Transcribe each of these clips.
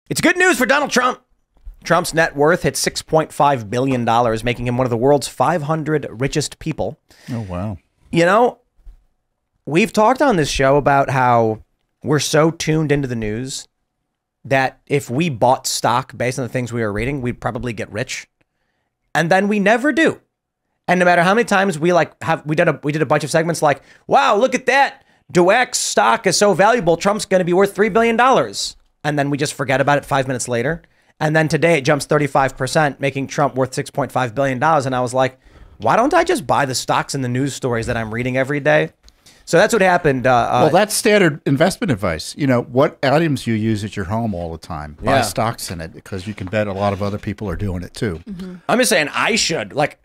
It's good news for Donald Trump. Trump's net worth hit $6.5 billion, making him one of the world's 500 richest people. Oh, wow. You know, we've talked on this show about how we're so tuned into the news that if we bought stock based on the things we were reading, we'd probably get rich. And then we never do. And no matter how many times we did a bunch of segments like, wow, look at that. Duex stock is so valuable. Trump's going to be worth $3 billion. And then we just forget about it 5 minutes later. And then today it jumps 35%, making Trump worth $6.5 billion. And I was like, why don't I just buy the stocks in the news stories that I'm reading every day? So that's what happened. Well, that's standard investment advice. You know, what items you use at your home all the time. Buy stocks in it because you can bet a lot of other people are doing it too. Mm-hmm. I'm just saying I should. Like,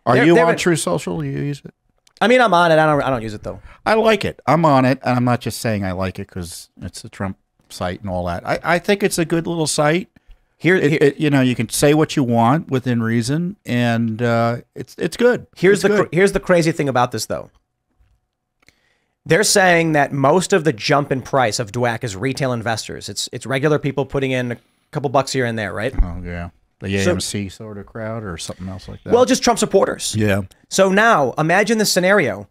are you on True Social? You use it? I mean, I'm on it. I don't use it though. I like it. I'm on it, and I'm not just saying I like it because it's a Trump site and all that. I think it's a good little site. Here, you know, you can say what you want within reason, and it's good. Here's the crazy thing about this though. They're saying that most of the jump in price of DWAC is retail investors. It's regular people putting in a couple bucks here and there, right? Oh yeah, the AMC sort of crowd or something else like that. Well, just Trump supporters. Yeah. So now imagine the scenario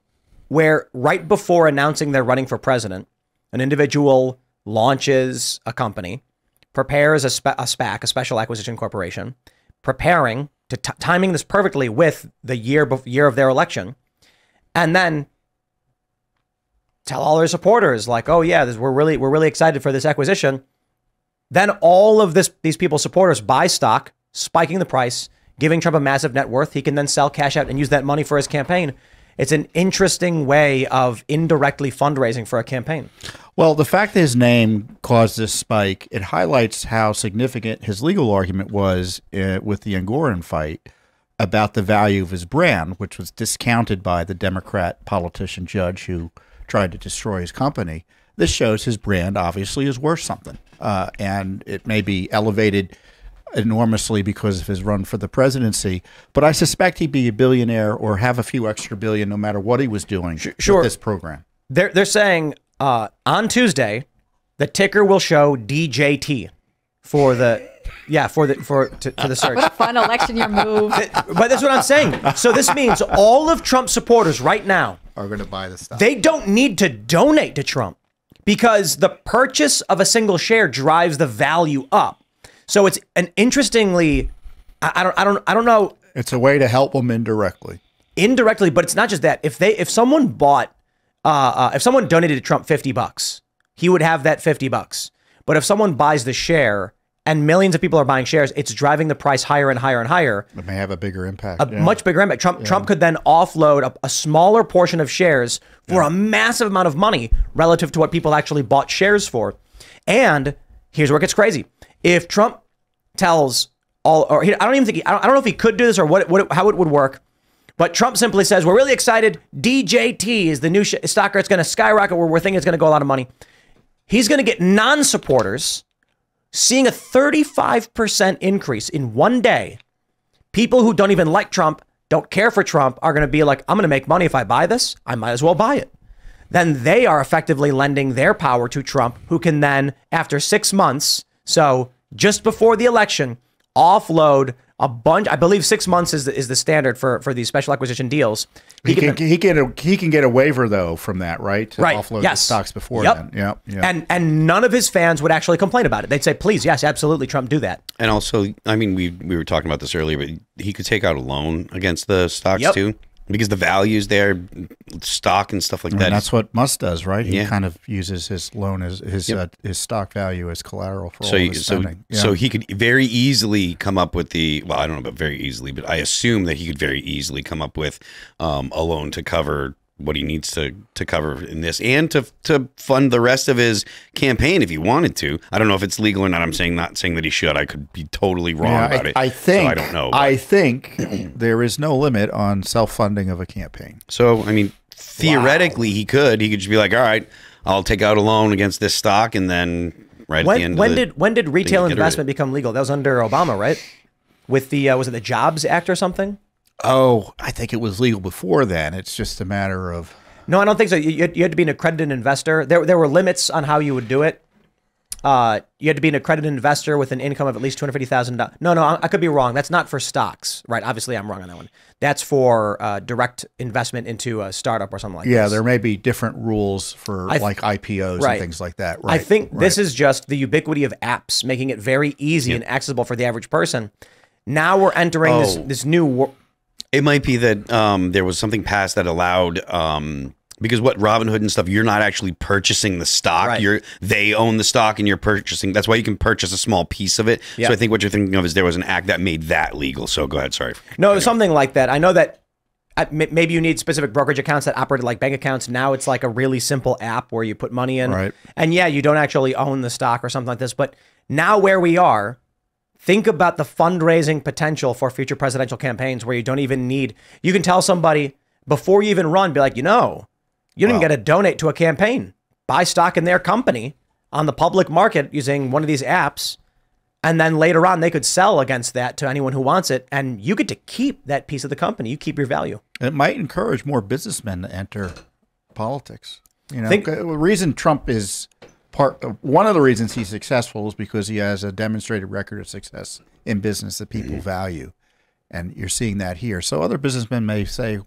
where right before announcing they're running for president, an individual launches a company, prepares a SPAC, a special acquisition corporation, preparing to timing this perfectly with the year of their election, and then tell all their supporters like, oh yeah, we're really excited for this acquisition. Then all of these people's supporters buy stock, spiking the price, giving Trump a massive net worth. He can then sell cash out and use that money for his campaign. It's an interesting way of indirectly fundraising for a campaign. Well, the fact that his name caused this spike, it highlights how significant his legal argument was with the Angoran fight about the value of his brand, which was discounted by the Democrat politician judge who tried to destroy his company. This shows his brand obviously is worth something, and it may be elevated enormously because of his run for the presidency, but I suspect he'd be a billionaire or have a few extra billion no matter what he was doing with this program. They're saying on Tuesday the ticker will show DJT for the search. What a fun election year move. But that's what I'm saying. So this means all of Trump's supporters right now are going to buy the stock. They don't need to donate to Trump because the purchase of a single share drives the value up. So it's an interestingly, I don't know. It's a way to help them indirectly. Indirectly, but it's not just that. If someone bought, if someone donated to Trump $50, he would have that $50. But if someone buys the share and millions of people are buying shares, it's driving the price higher and higher and higher. It may have a bigger impact. A much bigger impact. Trump could then offload a smaller portion of shares for a massive amount of money relative to what people actually bought shares for. And here's where it gets crazy. If Trump tells all, or I don't know if he could do this or how it would work, but Trump simply says, we're really excited. DJT is the new stock. It's going to skyrocket. We're thinking it's going to go a lot of money. He's going to get non-supporters seeing a 35% increase in one day. People who don't even like Trump, don't care for Trump, are going to be like, I'm going to make money if I buy this. I might as well buy it. Then they are effectively lending their power to Trump, who can then, after 6 months, so just before the election, offload a bunch. I believe 6 months is the standard for these special acquisition deals. He can get a waiver though from that, right? To offload the stocks before then. Yep. And none of his fans would actually complain about it. They'd say, please, yes, absolutely, Trump, do that. And also, I mean, we were talking about this earlier, but he could take out a loan against the stocks too. Because the value's there, stock and stuff like that. And that's what Musk does, right? He kind of uses his loan as his stock value as collateral for all his spending. So he could very easily come up with well, I don't know about very easily, but I assume that he could very easily come up with a loan to cover what he needs to cover in this and to fund the rest of his campaign if he wanted to. I don't know if it's legal or not. I'm not saying that he should. I could be totally wrong about it. I think, so I don't know. I think there is no limit on self-funding of a campaign. So, I mean, theoretically he could just be like, all right, I'll take out a loan against this stock and then at the end when did retail investment become legal? That was under Obama, right? With the, was it the Jobs Act or something? Oh, I think it was legal before then. It's just a matter of... No, I don't think so. You had to be an accredited investor. There were limits on how you would do it. You had to be an accredited investor with an income of at least $250,000. No, I could be wrong. That's not for stocks, right? Obviously, I'm wrong on that one. That's for direct investment into a startup or something like that. Yeah, there may be different rules for like IPOs and things like that. Right. I think this is just the ubiquity of apps, making it very easy and accessible for the average person. Now we're entering this new. It might be that there was something passed that allowed. Because what Robinhood and stuff, you're not actually purchasing the stock. Right. They own the stock and you're purchasing. That's why you can purchase a small piece of it. Yep. So I think what you're thinking of is there was an act that made that legal. So go ahead. Sorry. No, something like that. I know that maybe you need specific brokerage accounts that operated like bank accounts. Now it's like a really simple app where you put money in. Right. And yeah, you don't actually own the stock or something like this. But now where we are, think about the fundraising potential for future presidential campaigns where you don't even need, you can tell somebody before you even run, be like, you don't even got to donate to a campaign. Buy stock in their company on the public market using one of these apps. And then later on, they could sell against that to anyone who wants it. And you get to keep that piece of the company. You keep your value. It might encourage more businessmen to enter politics. You know, the reason Trump is one of the reasons he's successful is because he has a demonstrated record of success in business that people value. And you're seeing that here. So other businessmen may say,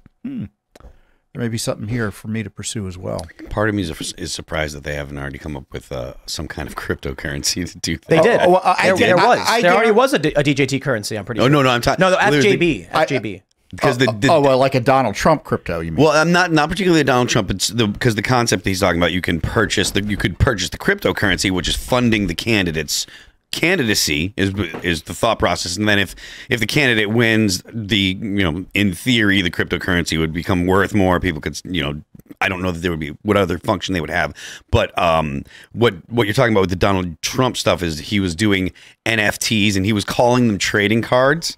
there may be something here for me to pursue as well. Part of me is surprised that they haven't already come up with some kind of cryptocurrency to do that. They did. There already was a DJT DJT currency, I'm pretty sure. No, I'm talking. No, the FJB. FJB. Because well, like a Donald Trump crypto, you mean? Well, I'm not particularly a Donald Trump. It's because the concept he's talking about, you could purchase the cryptocurrency, which is funding the candidate's candidacy is the thought process, and then if the candidate wins, in theory the cryptocurrency would become worth more. People could, I don't know that there would be what other function they would have, but what you're talking about with the Donald Trump stuff is he was doing NFTs and he was calling them trading cards.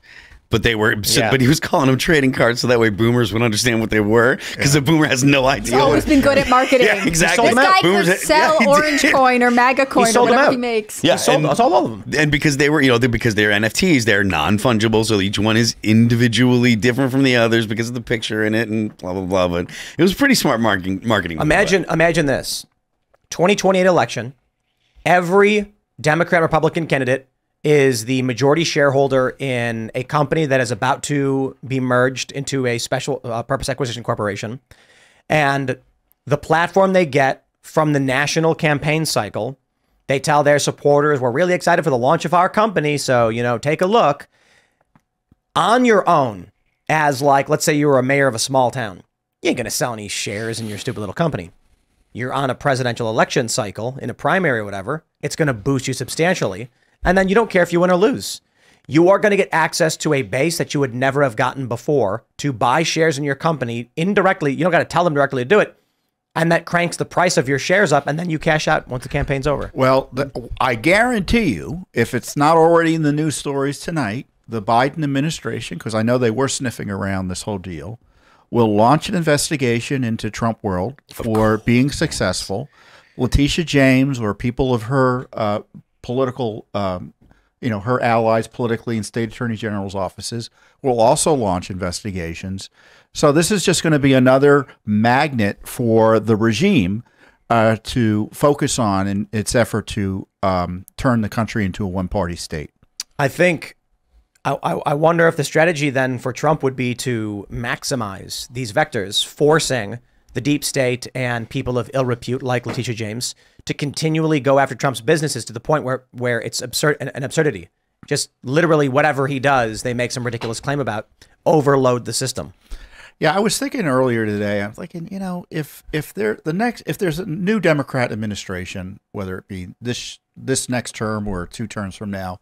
But but he was calling them trading cards so that way boomers would understand what they were, because the boomer has no idea. He's always been good at marketing. Yeah, exactly. This guy could sell Orange Coin or MAGA Coin or whatever he makes. Yeah, he sold all of them. And because they were, because they're NFTs, they're non-fungible, so each one is individually different from the others because of the picture in it and blah blah blah. But it was pretty smart marketing. Imagine this: 2028 election, every Democrat Republican candidate is the majority shareholder in a company that is about to be merged into a special purpose acquisition corporation. And the platform they get from the national campaign cycle, they tell their supporters, we're really excited for the launch of our company. So, take a look. On your own, as let's say you were a mayor of a small town, you ain't going to sell any shares in your stupid little company. You're on a presidential election cycle in a primary or whatever. It's going to boost you substantially. And then you don't care if you win or lose. You are going to get access to a base that you would never have gotten before to buy shares in your company indirectly. You don't got to tell them directly to do it. And that cranks the price of your shares up, and then you cash out once the campaign's over. Well, I guarantee you, if it's not already in the news stories tonight, the Biden administration, because I know they were sniffing around this whole deal, will launch an investigation into Trump World for being successful. Letitia James or people of her political, her allies politically in state attorney general's offices will also launch investigations. So this is just going to be another magnet for the regime to focus on in its effort to turn the country into a one-party state. I think, I wonder if the strategy then for Trump would be to maximize these vectors, forcing the deep state and people of ill repute like Letitia James to continually go after Trump's businesses to the point where it's an absurdity. Just literally whatever he does, they make some ridiculous claim about, overload the system. Yeah, I was thinking earlier today, I'm thinking, if there's a new Democrat administration, whether it be this next term or 2 terms from now,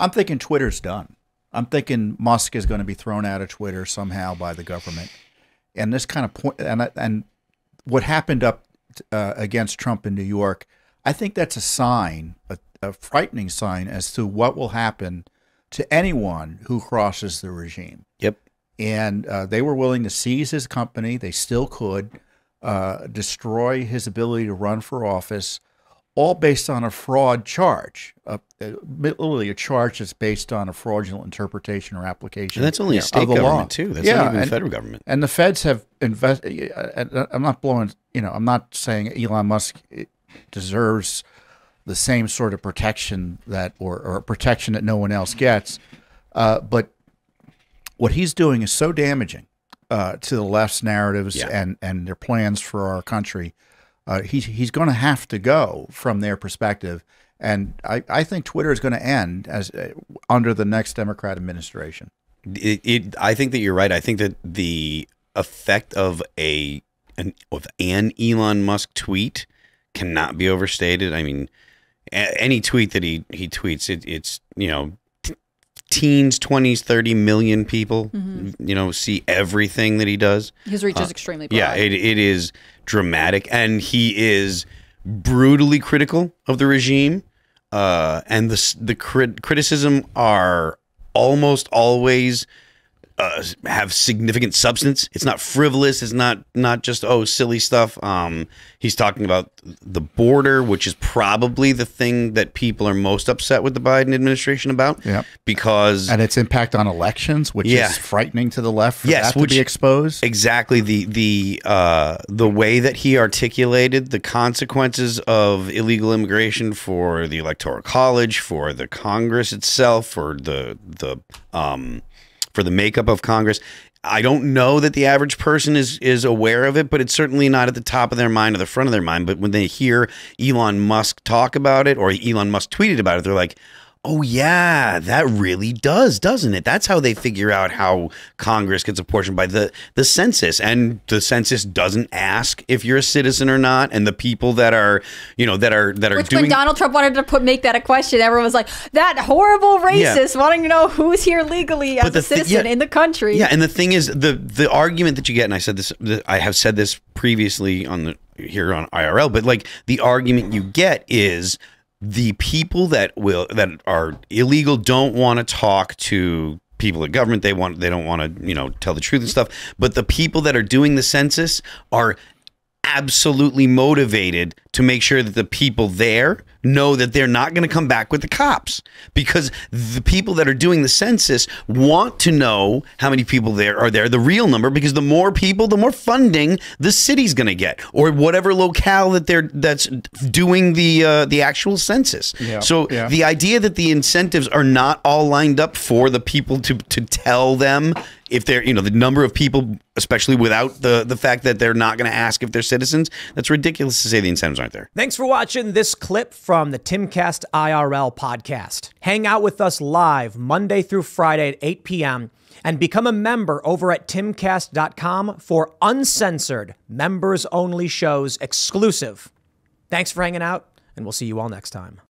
I'm thinking Twitter's done. I'm thinking Musk is going to be thrown out of Twitter somehow by the government. And this kind of point, and what happened up against Trump in New York, I think that's a sign, a frightening sign as to what will happen to anyone who crosses the regime. Yep. And they were willing to seize his company. They still could destroy his ability to run for office, all based on a fraud charge, literally a charge that's based on a fraudulent interpretation or application. And that's only a state government too. That's not even the federal government. And the feds have invested. I'm not saying Elon Musk deserves the same sort of protection that, or protection that no one else gets. But what he's doing is so damaging to the left's narratives and their plans for our country. He's going to have to go from their perspective. And I think Twitter is going to end as under the next Democrat administration. I think that you're right. I think that the effect of an Elon Musk tweet cannot be overstated. I mean, any tweet that he tweets, it's teens, 20s, 30 million people, see everything that he does. His reach is extremely broad. Yeah, it is dramatic, and he is brutally critical of the regime. And the criticism are almost always have significant substance. It's not frivolous. It's not just silly stuff. He's talking about the border, which is probably the thing that people are most upset with the Biden administration about. Yeah, because and its impact on elections, which is frightening to the left. For that to be exposed. Exactly. The way that he articulated the consequences of illegal immigration for the Electoral College, for the Congress itself, for the makeup of Congress. I don't know that the average person is aware of it, but it's certainly not at the top of their mind or the front of their mind. But when they hear Elon Musk talk about it, or Elon Musk tweeted about it, they're like, oh, yeah, that really does, doesn't it? That's how they figure out how Congress gets apportioned by the census. And the census doesn't ask if you're a citizen or not. And the people that are, Which when Donald Trump wanted to make that a question, everyone was like, that horrible racist wanting to know who's here legally as a citizen in the country. Yeah, and the thing is, the argument that you get, and I said this, I have said this previously here on IRL, but like the argument you get is, the people that are illegal don't want to talk to people in government. They don't want to, tell the truth and stuff. But the people that are doing the census are absolutely motivated to make sure that the people there know that they're not going to come back with the cops, because the people that are doing the census want to know how many people there are there, the real number, because the more people, the more funding the city's going to get, or whatever locale that's doing the actual census. The idea that the incentives are not all lined up for the people to tell them if they're, the number of people, especially without the fact that they're not going to ask if they're citizens, that's ridiculous to say the incentives aren't there. Thanks for watching this clip from the Timcast IRL podcast. Hang out with us live Monday through Friday at 8 p.m. and become a member over at timcast.com for uncensored, members-only shows exclusive. Thanks for hanging out, and we'll see you all next time.